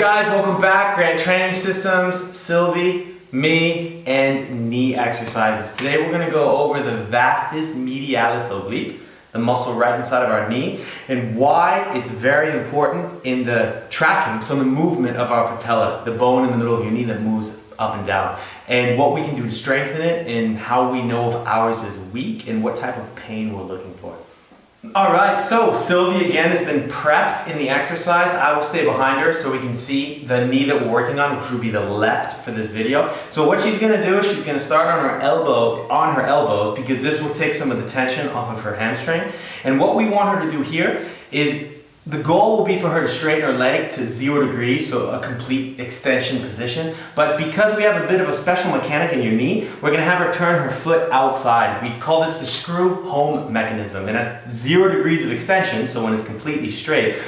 guys, welcome back. Grant Training Systems, Sylvie, me, and knee exercises. Today we're going to go over the vastus medialis oblique, the muscle right inside of our knee, and why it's very important in the tracking, so the movement of our patella, the bone in the middle of your knee that moves up and down, and what we can do to strengthen it, and how we know if ours is weak, and what type of pain we're looking for. Alright, so Sylvie again has been prepped in the exercise. I will stay behind her so we can see the knee that we're working on, which will be the left for this video. So what she's going to do is she's going to start on her elbows, because this will take some of the tension off of her hamstring. And what we want her to do here is, the goal will be for her to straighten her leg to 0 degrees, so a complete extension position. But because we have a bit of a special mechanic in your knee, we're going to have her turn her foot outside. We call this the screw home mechanism. And at 0 degrees of extension, so when it's completely straight,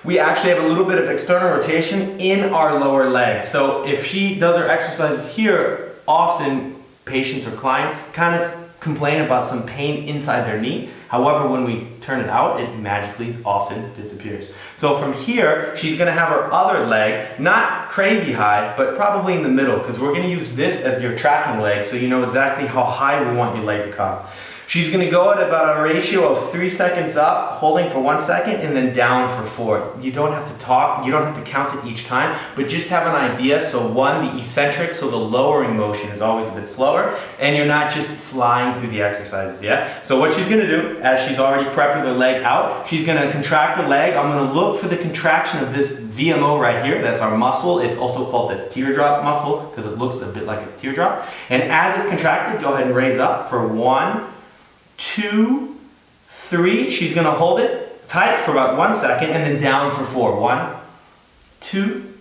we actually have a little bit of external rotation in our lower leg. So if she does her exercises here, often patients or clients kind of complain about some pain inside their knee. However, when we turn it out, it magically often disappears. So from here, she's going to have her other leg, not crazy high, but probably in the middle, because we're going to use this as your tracking leg, so you know exactly how high we want your leg to come. She's going to go at about a ratio of 3 seconds up, holding for 1 second, and then down for 4. You don't have to talk, you don't have to count it each time, but just have an idea. So one, the eccentric, so the lowering motion is always a bit slower, and you're not just flying through the exercises, yeah? So what she's going to do, as she's already prepped with her leg out, she's going to contract the leg. I'm going to look for the contraction of this VMO right here. That's our muscle. It's also called the teardrop muscle, because it looks a bit like a teardrop. And as it's contracted, go ahead and raise up for 1, 2, 3. She's going to hold it tight for about 1 second and then down for 4. 1, 2,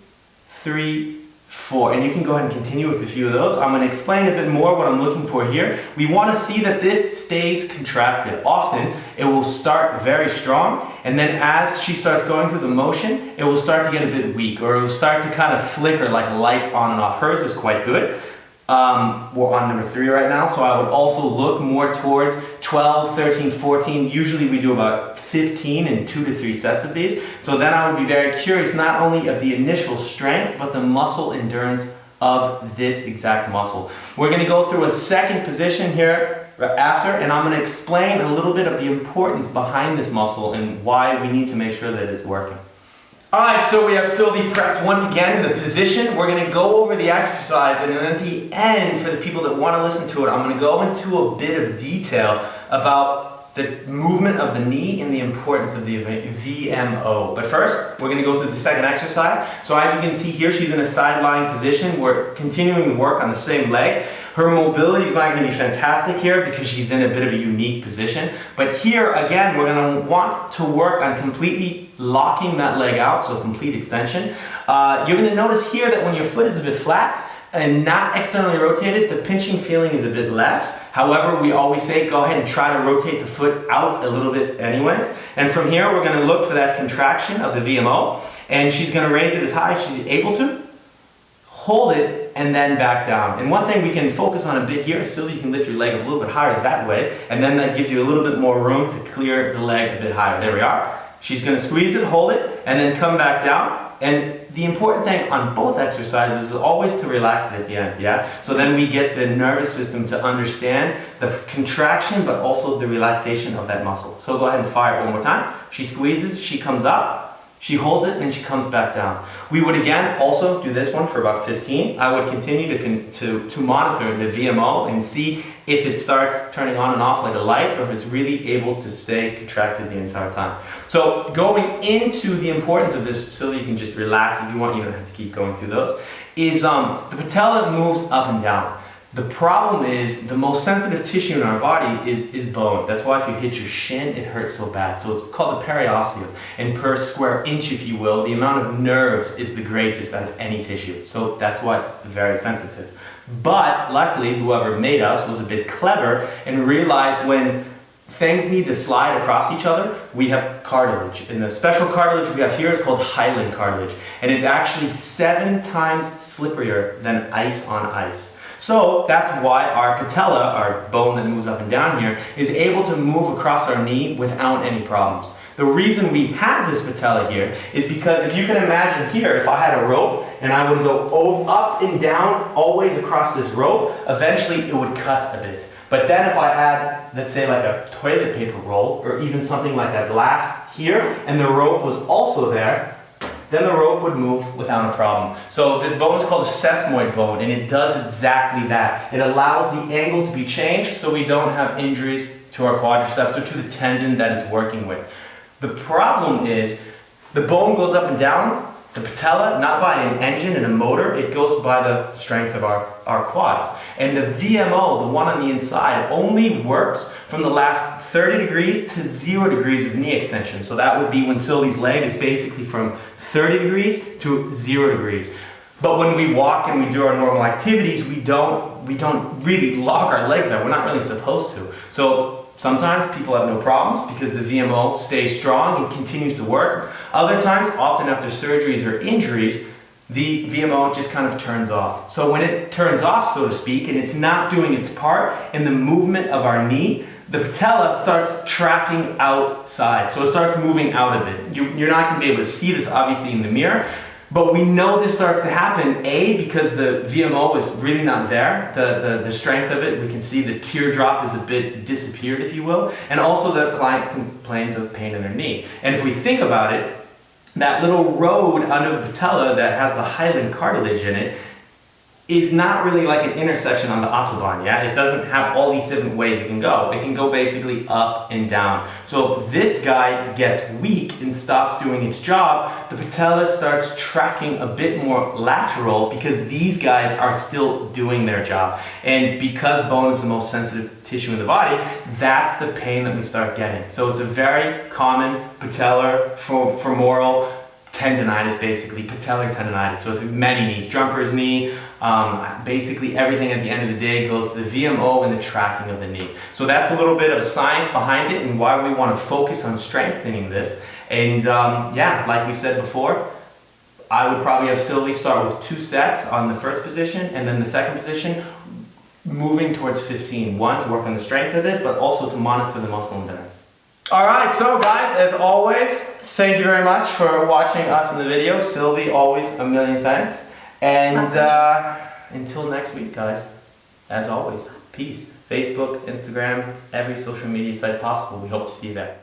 3, 4. And you can go ahead and continue with a few of those. I'm going to explain a bit more what I'm looking for here. We want to see that this stays contracted. Often it will start very strong, and then as she starts going through the motion, it will start to get a bit weak, or it will start to kind of flicker like a light on and off. Hers is quite good. We're on number 3 right now, so I would also look more towards 12, 13, 14. Usually we do about 15 and 2 to 3 sets of these. So then I would be very curious not only of the initial strength, but the muscle endurance of this exact muscle. We're going to go through a second position here after, and I'm going to explain a little bit of the importance behind this muscle and why we need to make sure that it's working. Alright, so we have Sylvie prepped once again in the position. We're going to go over the exercise, and then at the end, for the people that want to listen to it, I'm going to go into a bit of detail about the movement of the knee and the importance of the VMO. But first, we're going to go through the second exercise. So as you can see here, she's in a side-lying position. We're continuing to work on the same leg. Her mobility is not going to be fantastic here because she's in a bit of a unique position. But here, again, we're going to want to work on completely locking that leg out, so complete extension. You're going to notice here that when your foot is a bit flat and not externally rotated, the pinching feeling is a bit less. However, we always say go ahead and try to rotate the foot out a little bit anyways. And from here, we're going to look for that contraction of the VMO, and she's going to raise it as high as she's able to, hold it, and then back down. And one thing we can focus on a bit here, so you can lift your leg a little bit higher that way, and then that gives you a little bit more room to clear the leg a bit higher. There we are. She's going to squeeze it, hold it, and then come back down. And the important thing on both exercises is always to relax it at the end, yeah? So then we get the nervous system to understand the contraction, but also the relaxation of that muscle. So go ahead and fire it one more time. She squeezes, she comes up, she holds it, and then she comes back down. We would again also do this one for about 15. I would continue to monitor the VMO and see if it starts turning on and off like a light, or if it's really able to stay contracted the entire time. So going into the importance of this, so that you can just relax if you want, you don't have to keep going through those, is the patella moves up and down. The problem is the most sensitive tissue in our body is bone. That's why if you hit your shin, it hurts so bad. So it's called the periosteum. And per square inch, if you will, the amount of nerves is the greatest out of any tissue. So that's why it's very sensitive. But luckily, whoever made us was a bit clever and realized when things need to slide across each other, we have cartilage. And the special cartilage we have here is called hyaline cartilage. And it's actually 7 times slipperier than ice on ice. So that's why our patella, our bone that moves up and down here, is able to move across our knee without any problems. The reason we have this patella here is because if you can imagine here, if I had a rope and I would go up and down always across this rope, eventually it would cut a bit. But then if I add, let's say like a toilet paper roll or even something like a glass here, and the rope was also there, then the rope would move without a problem. So this bone is called a sesamoid bone, and it does exactly that. It allows the angle to be changed so we don't have injuries to our quadriceps or to the tendon that it's working with. The problem is the bone goes up and down, the patella, not by an engine and a motor, it goes by the strength of our quads. And the VMO, the one on the inside, only works from the last 30 degrees to 0 degrees of knee extension. So that would be when Sylvie's leg is basically from 30 degrees to 0 degrees. But when we walk and we do our normal activities, we don't really lock our legs out. We're not really supposed to. So sometimes people have no problems because the VMO stays strong and continues to work. Other times, often after surgeries or injuries, the VMO just kind of turns off. So when it turns off, so to speak, and it's not doing its part in the movement of our knee, the patella starts tracking outside. So it starts moving out a bit. You're not going to be able to see this obviously in the mirror, but we know this starts to happen, A, because the VMO is really not there, the strength of it. We can see the teardrop is a bit disappeared, if you will, and also the client complains of pain in their knee. And if we think about it, that little road under the patella that has the hyaline cartilage in it is not really like an intersection on the autobahn, yeah? It doesn't have all these different ways it can go. It can go basically up and down. So if this guy gets weak and stops doing its job, the patella starts tracking a bit more lateral because these guys are still doing their job. And because bone is the most sensitive tissue in the body, that's the pain that we start getting. So it's a very common patellar femoral tendonitis, basically, patellar tendonitis. So it's many knees, jumper's knee, basically everything at the end of the day goes to the VMO and the tracking of the knee. So that's a little bit of science behind it and why we want to focus on strengthening this. And yeah, like we said before, I would probably have Sylvie start with 2 sets on the first position and then the second position, moving towards 15. 1, to work on the strength of it, but also to monitor the muscle endurance. Alright, so guys, as always, thank you very much for watching us in the video. Sylvie, always a million thanks. And until next week, guys, as always, peace. Facebook, Instagram, every social media site possible. We hope to see you there.